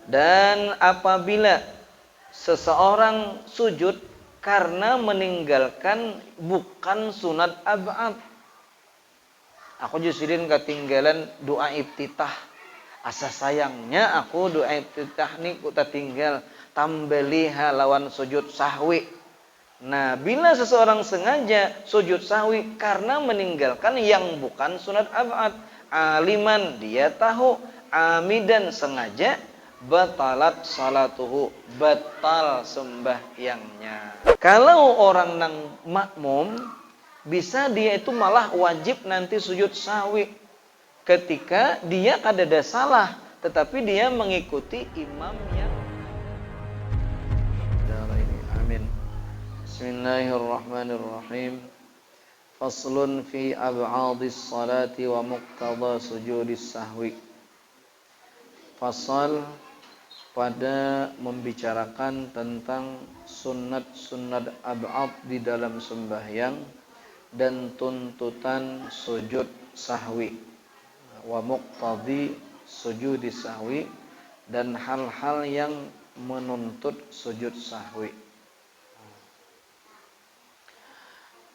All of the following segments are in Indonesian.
Dan apabila seseorang sujud karena meninggalkan bukan sunat ab'ad. Aku jusidin ketinggalan doa iftitah. Asa sayangnya aku doa iftitah ni ku tinggal tambaliha lawan sujud sahwi. Nah, bila seseorang sengaja sujud sahwi karena meninggalkan yang bukan sunat ab'ad, aliman dia tahu, amidan sengaja, batalat salatuhu, batal sembahyangnya. Kalau orang nang makmum, bisa dia itu malah wajib nanti sujud sahwi ketika dia kadada salah, tetapi dia mengikuti imam yang amin. Bismillahirrahmanirrahim. Faslun fi ab'adis salati wa muqtada sujudis sahwi. Fasal pada membicarakan tentang sunnat-sunnat ab'ad di dalam sembahyang dan tuntutan sujud sahwi, wa muqtadi sujudis sahwi, dan hal-hal yang menuntut sujud sahwi.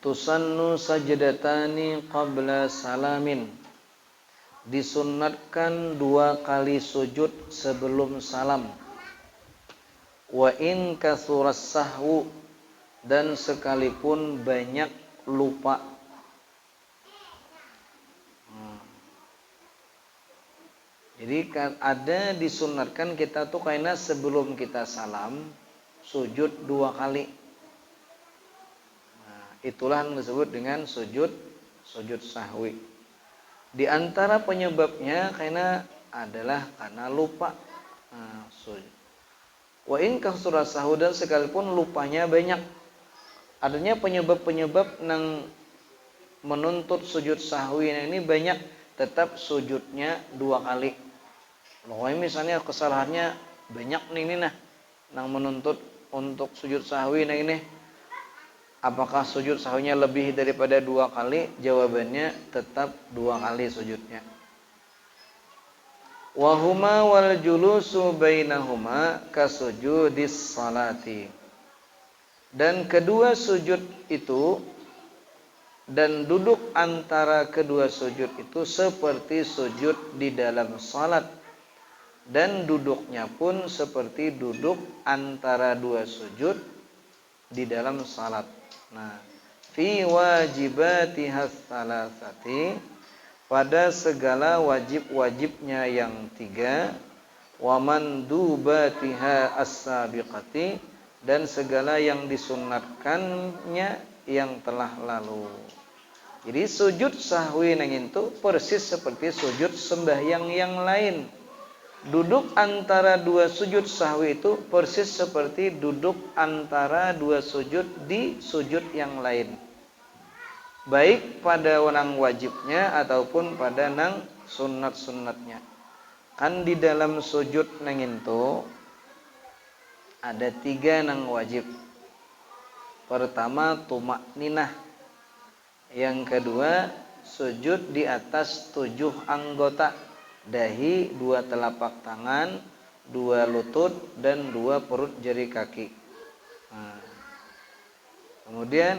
Tusannu sajdatani qabla salamin. Disunnatkan 2 kali sujud sebelum salam. Wa in kathuras sahwu, dan sekalipun banyak lupa. Jadi ada disunnatkan kita tuh karena sebelum kita salam sujud 2 kali. Nah, itulah yang disebut dengan sujud sahwi. Di antara penyebabnya adalah karena lupa. Nah, wa in kasura sahwu, dan sekalipun lupanya banyak. Adanya penyebab-penyebab yang menuntut sujud sahwi ini banyak, tetap sujudnya 2 kali. Pokoknya misalnya kesalahannya banyak nih yang menuntut untuk sujud sahwi ini. Apakah sujud sahwinya lebih daripada 2 kali? Jawabannya tetap 2 kali sujudnya. Wa huma wal julusu bainahuma kasujudis salati. Dan kedua sujud itu dan duduk antara kedua sujud itu seperti sujud di dalam salat, dan duduknya pun seperti duduk antara 2 sujud di dalam salat. Nah, fi wajibatihas salasati, pada segala wajib-wajibnya yang 3, wa mandubatiha as-sabiqati, dan segala yang disunnatkannya yang telah lalu. Jadi sujud sahwi nang itu persis seperti sujud sembahyang yang lain. Duduk antara 2 sujud sahwi itu persis seperti duduk antara 2 sujud di sujud yang lain, baik pada nang wajibnya ataupun pada nang sunat-sunatnya. Kan di dalam sujud nang itu ada 3 nang wajib. Pertama tumakninah, yang kedua sujud di atas 7 anggota, dahi, 2 telapak tangan, 2 lutut, dan 2 perut jari kaki. Nah, kemudian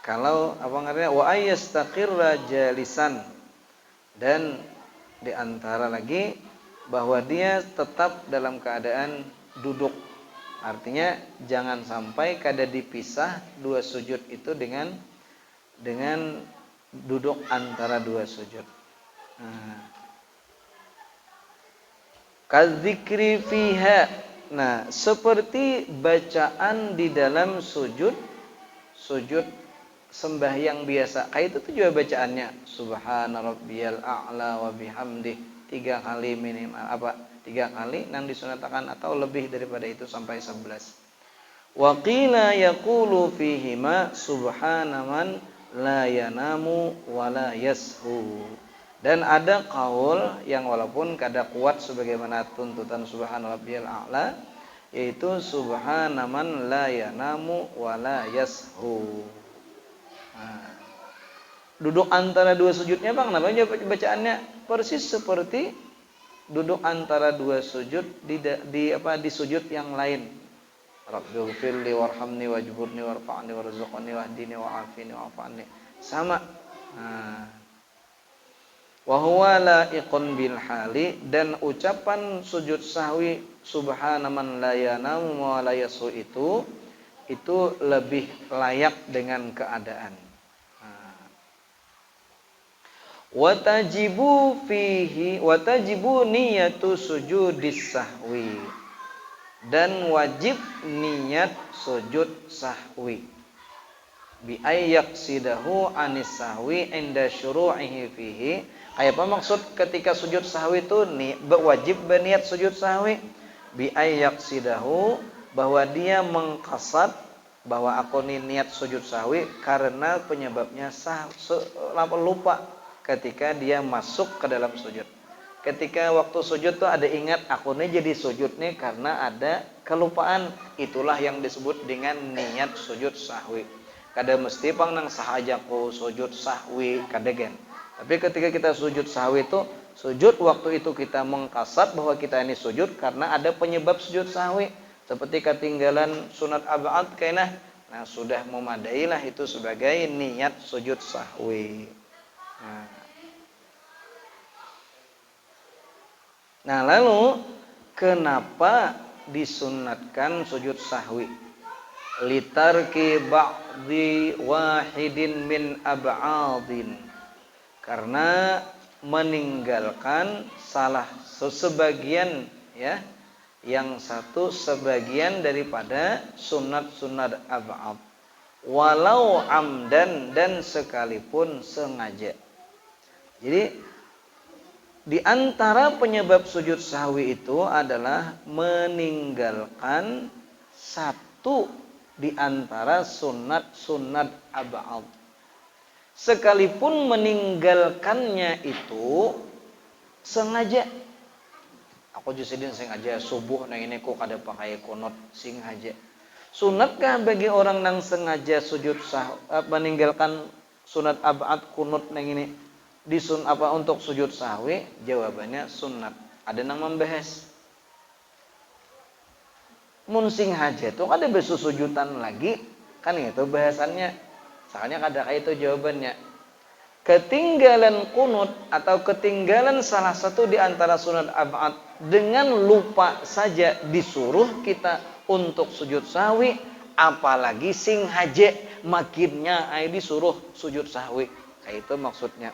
kalau wa ayyastaqirra jalisan, dan di antara lagi bahwa dia tetap dalam keadaan duduk. Artinya jangan sampai kada dipisah 2 sujud itu dengan duduk antara 2 sujud. Nah, kadzikri fiha. Nah, seperti bacaan di dalam sujud sembahyang biasa. Kayak itu tuh juga bacaannya subhana rabbiyal a'la wa bihamdih 3 kali minimal 3 kali yang disunatkan, atau lebih daripada itu sampai 11. Wa qila yaqulu fihima subhana man la yanamu wa la yashu. Dan ada kaul yang walaupun kada kuat sebagaimana tuntutan subhana rabbiyal a'la, yaitu subhana man la yanamu wa la yashu. Nah, duduk antara 2 sujudnya namanya bacaannya persis seperti duduk antara dua sujud di sujud yang lain. Rabbighfirli warhamni wajburni warfa'ni warzuqni wahdini wa'afini wa'afani. Sama. Nah. Wa huwa la'iqun bil hali, dan ucapan sujud sahwi subhana man la yanamu wa la yasu itu lebih layak dengan keadaan. Watajibu niyatu sujudis sahwi, dan wajib niat sujud sahwi bi ayyaqsidahu anis sahwi inda syuru'ihi fihi. Kayak apa maksud ketika sujud sahwi itu wajib berniat sujud sahwi? Bi ayyaqsidahu, bahwa dia mengqasad bahwa aku niat sujud sahwi karena penyebabnya lupa ketika dia masuk ke dalam sujud. Ketika waktu sujud tuh ada ingat aku nih jadi sujud nih karena ada kelupaan. Itulah yang disebut dengan niat sujud sahwi. Kada mesti pang nang sahajaku sujud sahwi kadegen. Tapi ketika kita sujud sahwi itu sujud waktu itu kita mengkasat bahwa kita ini sujud karena ada penyebab sujud sahwi. Seperti ketinggalan sunat ab'ad kainah. Nah, sudah memadailah itu sebagai niat sujud sahwi. Nah, lalu kenapa disunatkan sujud sahwi? Litarki ba'di wahidin min ab'adin. Karena meninggalkan salah sebagian, ya, yang satu sebagian daripada sunat-sunat ab'ad. Walau amdan, dan sekalipun sengaja. Jadi di antara penyebab sujud sahwi itu adalah meninggalkan satu di antara sunat-sunat ab'ad. Sekalipun meninggalkannya itu sengaja. Aku jusidin sengaja subuh nang ini kok kada pakai kunut sengaja. Sunatkah bagi orang nang sengaja sujud meninggalkan sunat ab'ad kunut nang ini untuk sujud sahwi? Jawabannya sunat. Ada nang membahas mun sing haja itu kada besusujudan lagi kan, itu bahasannya. Soalnya kada kayak itu jawabannya. Ketinggalan kunut atau ketinggalan salah satu di antara sunat ab'ad dengan lupa saja disuruh kita untuk sujud sahwi, apalagi sing haja makinnya ay disuruh sujud sahwi. Kayak itu maksudnya.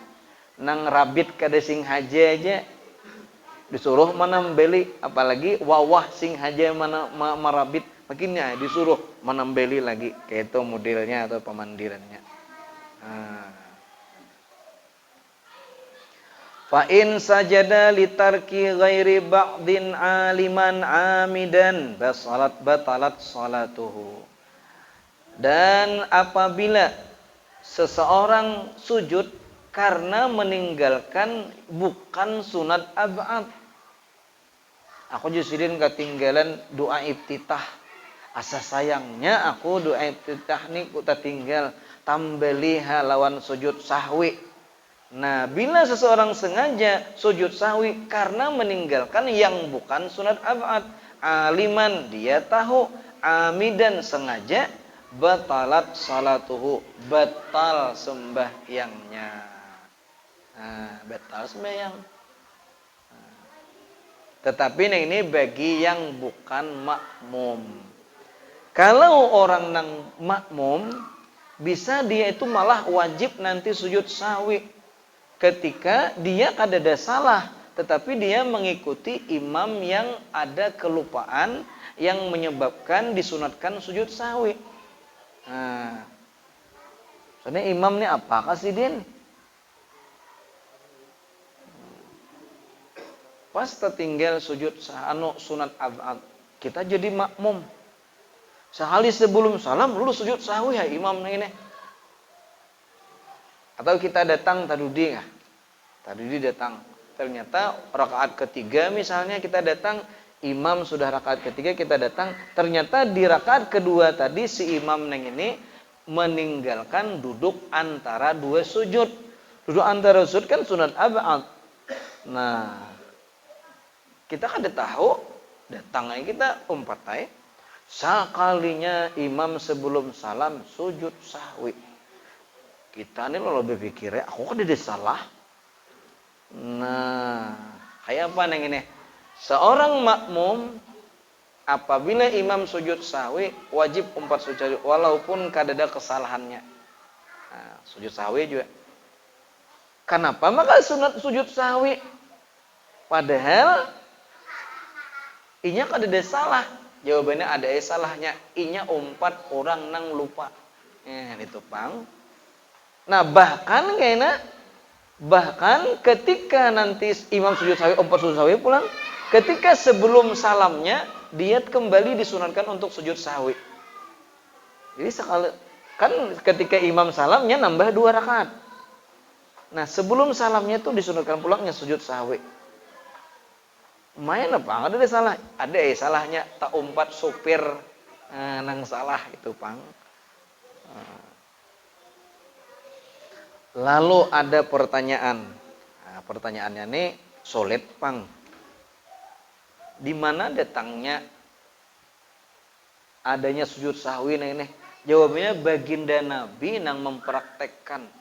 Nang rabit kada sing haja aja disuruh menambeli, apalagi wawah sing haja marabit makinnya disuruh menambeli lagi. Kayak itu modelnya atau pemandirannya. Fa in sajada litarki ghairi ba'din aliman amidan batalat salatuhu. Dan apabila seseorang sujud karena meninggalkan bukan sunat ab'ad. Aku jusidin ketinggalan doa iftitah. Asa sayangnya aku doa iftitah ni ku tertinggal tambaliha lawan sujud sahwi. Nah, bila seseorang sengaja sujud sahwi karena meninggalkan yang bukan sunat ab'ad, aliman dia tahu, amidan sengaja, batalat salatuhu, batal sembahyangnya. Batal sembahyang. Tetapi ini bagi yang bukan makmum. Kalau orang nang makmum, bisa dia itu malah wajib nanti sujud sahwi. Ketika dia kada ada salah, tetapi dia mengikuti imam yang ada kelupaan yang menyebabkan disunatkan sujud sahwi. Soalnya imam ini apakah sih din? Pas tertinggal sujud sunat ab'ad, kita jadi makmum. Sehari sebelum salam lu sujud sahwi ya imam ini. Atau kita datang tadudi datang. Ternyata rakaat ketiga misalnya kita datang, imam sudah rakaat ketiga kita datang, ternyata di rakaat kedua tadi si imam neng ini meninggalkan duduk antara dua sujud. Duduk antara sujud kan sunat ab'ad. Nah, Kita kada tahu, datangnya kita umpatai. Sekalinya imam sebelum salam sujud sahwi. Kita ini lo lebih pikir ya, aku kan ada salah. Nah, kayak apa neng ini? Seorang makmum apabila imam sujud sahwi wajib umpat sujud walaupun kadada kesalahannya. Nah, sujud sahwi juga. Kenapa maka sunat sujud sahwi? Padahal inya kadada salah. Jawabannya ada salahnya. Inya umpat orang nang lupa. Itu pang. Nah bahkan ketika nanti imam sujud sahwi umpat sujud sahwi pulang, ketika sebelum salamnya dia kembali disunatkan untuk sujud sahwi. Jadi sekali kan ketika imam salamnya nambah 2 rakaat. Nah, sebelum salamnya itu disunatkan pulangnya sujud sahwi. Main apa? Ada salah. Ada salahnya tak umpat supir nang salah itu, Pang. Lalu ada pertanyaan. Nah, pertanyaannya nih sulit, Pang. Di mana datangnya adanya sujud sahwi ini? Jawabannya baginda Nabi yang mempraktekkan.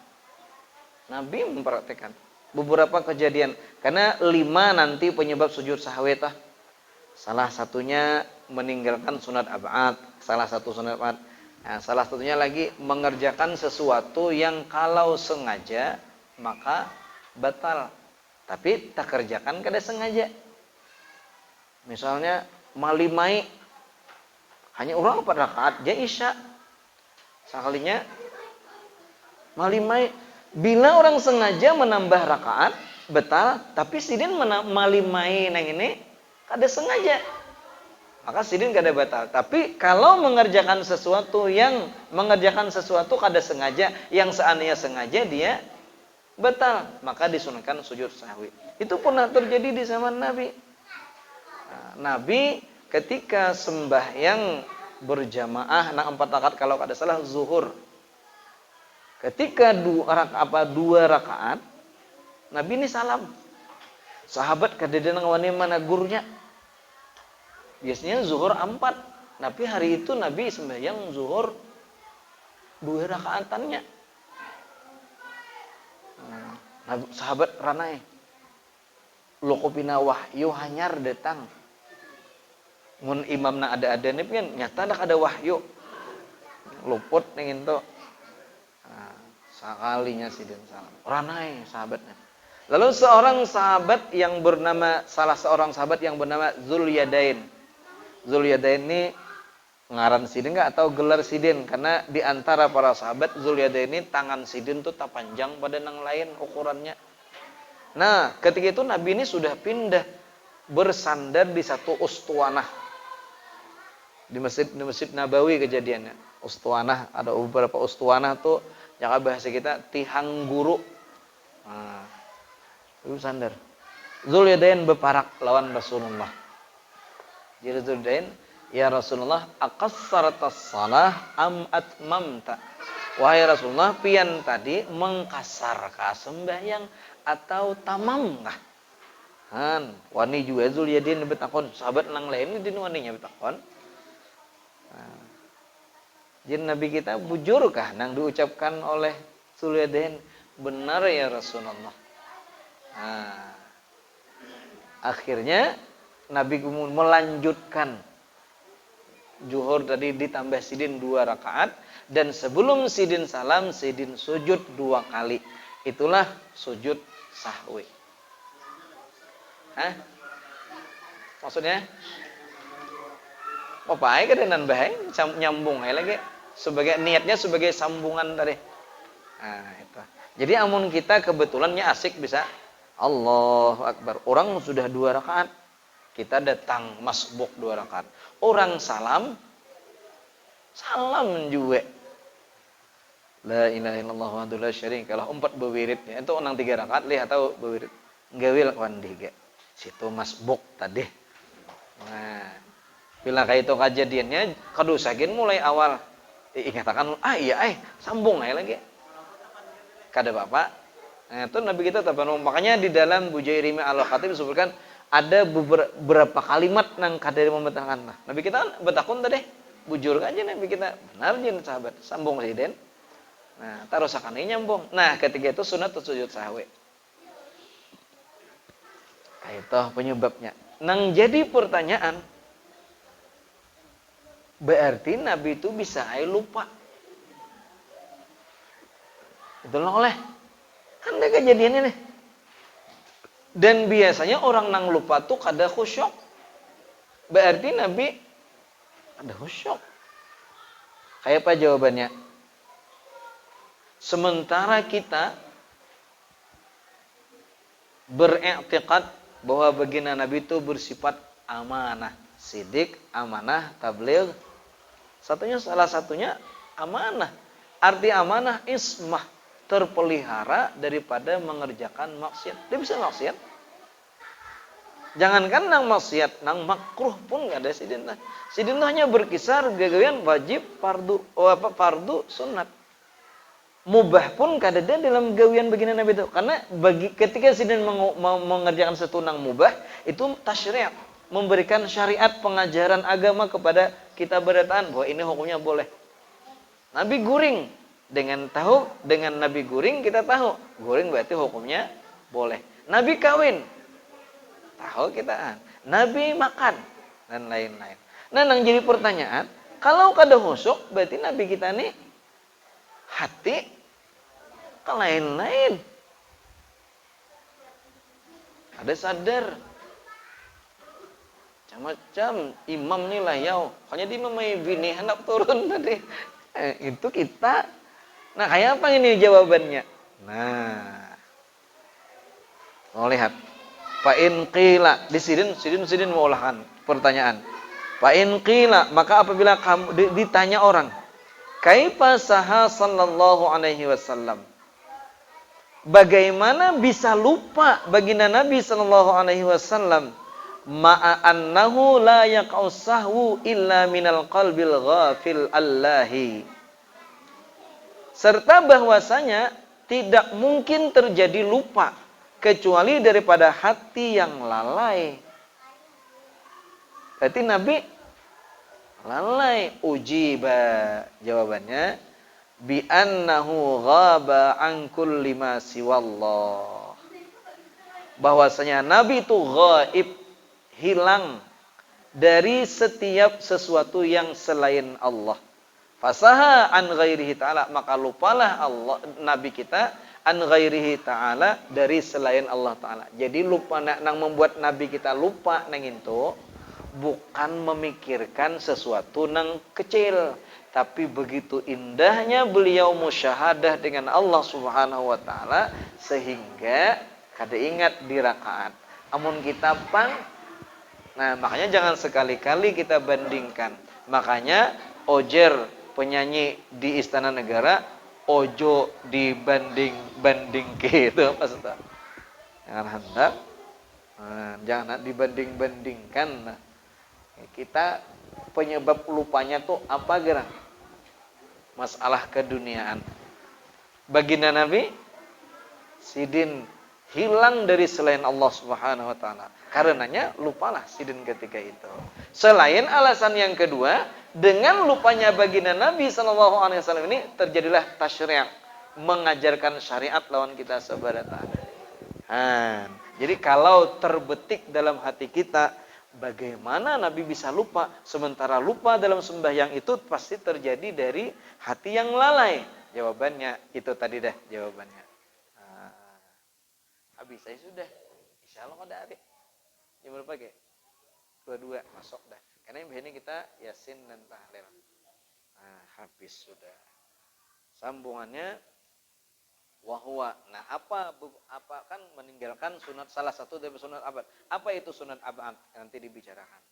Nabi mempraktekkan beberapa kejadian. Karena 5 nanti penyebab sujud sahwi tah. Salah satunya meninggalkan sunat ab'ad, salah satu sunat ab'ad. Nah, salah satunya lagi mengerjakan sesuatu yang kalau sengaja maka batal. Tapi tak kerjakan kada sengaja. Misalnya malimai hanya orang 4 rakaat ja isya. Sekalinya malimai bila orang sengaja menambah rakaat batal, tapi sidin malimai nang ini kada sengaja. Maka sidin kada batal. Tapi kalau mengerjakan sesuatu kada sengaja, yang seandainya sengaja dia batal, maka disunahkan sujud sahwi. Itu pernah terjadi di zaman Nabi. Nah, Nabi ketika sembahyang berjamaah 4 rakaat kalau kada salah zuhur. Ketika 2 rakaat Nabi ini salam. Sahabat kadeda nang wani mana gurunya. Biasanya zuhur 4. Tapi hari itu Nabi sembahyang zuhur 2 rakaatannya. Nah, sahabat ranai. Lokopina wahyu hanyar datang. Mun imam na ada nih kan nyata dak ada wahyu. Luput ning ento. Sekalinya sidin salam. Ranai sahabatnya. Lalu salah seorang sahabat yang bernama Zulyadain. Zulyadain ini ngaran sidin enggak atau gelar sidin, karena di antara para sahabat Zulyadain ini tangan sidin tuh tak panjang pada nang lain ukurannya. Nah, ketika itu Nabi ini sudah pindah bersandar di satu ustuanah. Di Masjid Nabawi kejadiannya. Ustuanah, ada beberapa ustuanah tuh yang bahasa kita tihang guru. Nah, itu sandar. Zulyadain beparak lawan Rasulullah. Jadi Zulyadain, ya Rasulullah, aqassaratas salah am atmamta? Wahai Rasulullah, pian tadi mengkasarkah sembahyang atau tamam kah? Wani juga Zulyadain betakon, sahabat nang lain ini waninya betakon. Jadi Nabi kita bujurkah nang diucapkan oleh Zulyadain? Benar ya Rasulullah. Akhirnya Nabi melanjutkan zuhur tadi ditambah sidin 2 rakaat, dan sebelum sidin salam sidin sujud 2 kali. Itulah sujud sahwi. Maksudnya apa aja kedenan bae nyambung aja lagi. Niatnya sebagai sambungan tadi. Itu. Jadi amun kita kebetulannya asik bisa Allahu Akbar. Orang sudah 2 rakaat. Kita datang masbuk 2 rakaat. Orang salam juga. La ilaha illallah wahdahu la syarikalah. 4 bewirid. Itu nang 3 rakaat lihat atau bewirid. Gawil wan 3. Situ masbuk tadi. Nah, bila kayak itu kejadiannya kadusagin mulai awal. Ingatakan, iya sambung aja lagi. Kada bapak. Nah, itu Nabi kita makanya di dalam Bujairimi al-Khatib disebutkan ada beberapa kalimat nang kadari membetahkan. Nah, Nabi kita kan betakun tadi bujur aja Nabi kita. Benar jin sahabat. Sambung presiden. Nah, taruh sakane nyambung. Nah, ketika itu sunat sujud sahwi. Itu penyebabnya. Nang jadi pertanyaan, berarti Nabi itu bisa lupa. Itulah oleh. Kan ada kejadiannya nih. Dan biasanya orang nang lupa tuh kada khusyuk. Berarti Nabi ada khusyuk. Kayak apa jawabannya? Sementara kita beriktikad bahwa baginda Nabi itu bersifat amanah, sidik, amanah, tabligh. Salah satunya amanah. Arti amanah ismah, terpelihara daripada mengerjakan maksiat. Dia bisa maksiat. Jangankan nang maksiat, nang makruh pun enggak ada sidin. Sidin hanya berkisar gagawian wajib, fardu, sunat. Mubah pun kadada dalam gawian baginda Nabi itu. Karena ketika sidin mengerjakan satu nang mubah, itu tasyri', memberikan syariat pengajaran agama kepada kita berataan bahwa ini hukumnya boleh. Nabi guring. Dengan Nabi guring kita tahu. Guring berarti hukumnya boleh. Nabi kawin. Tahu kita. Nabi makan. Dan lain-lain. Nah, yang jadi pertanyaan. Kalau kada khusyuk, berarti Nabi kita nih hati ke lain-lain. Ada sadar. Macam-macam. Imam nih lah yau. Kayaknya dia memang bini hendak turun tadi. Itu kita. Nah, kayak apa ini jawabannya? Nah, mau lihat. Fa'in qila. Sidin mau ulahkan pertanyaan. Fa'in qila. Maka apabila kamu ditanya orang. Kaifa saha sallallahu alaihi wasallam. Bagaimana bisa lupa baginda Nabi sallallahu alaihi wasallam? Ma'a annahu la yaqa'u sahwu illa minal qalbil ghafil allahi. Serta bahwasanya tidak mungkin terjadi lupa kecuali daripada hati yang lalai. Berarti Nabi lalai. Ujiba, jawabannya bi annahu ghaba an kulli ma siwallah. Bahwasanya Nabi itu ghaib, hilang dari setiap sesuatu yang selain Allah. Fasaha an ghairihi ta'ala, maka lupalah Allah Nabi kita an ghairihi ta'ala, dari selain Allah Ta'ala. Jadi lupa nang membuat Nabi kita lupa nang itu bukan memikirkan sesuatu nang kecil, tapi begitu indahnya beliau musyahadah dengan Allah Subhanahu wa taala sehingga kada ingat di rakaat. Amun kita pang. Nah, makanya jangan sekali-kali kita bandingkan. Makanya Ojer penyanyi di Istana Negara, ojo dibanding-banding gitu maksudnya. Jangan hendak, jangan dibanding-bandingkan. Nah, kita penyebab lupanya tuh apa gerak? Masalah keduniaan. Baginda Nabi sidin hilang dari selain Allah Subhanahu wa taala. Karenanya lupalah sidin ketika itu. Selain alasan yang kedua, dengan lupanya baginda Nabi sallallahu alaihi wasallam ini terjadilah tasyri', mengajarkan syariat lawan kita sebarata. Jadi kalau terbetik dalam hati kita, bagaimana Nabi bisa lupa? Sementara lupa dalam sembahyang itu pasti terjadi dari hati yang lalai. Jawabannya itu tadi dah jawabannya. Habis saya sudah. Insyaallah kada ada. Jam berapa ke? 22 masuk dah. Karena ini kita Yasin dan tahlil. Habis sudah. Sambungannya wahwa. Nah, apa kan meninggalkan sunat, salah satu dari sunat abad. Apa itu sunat abad? Nanti dibicarakan.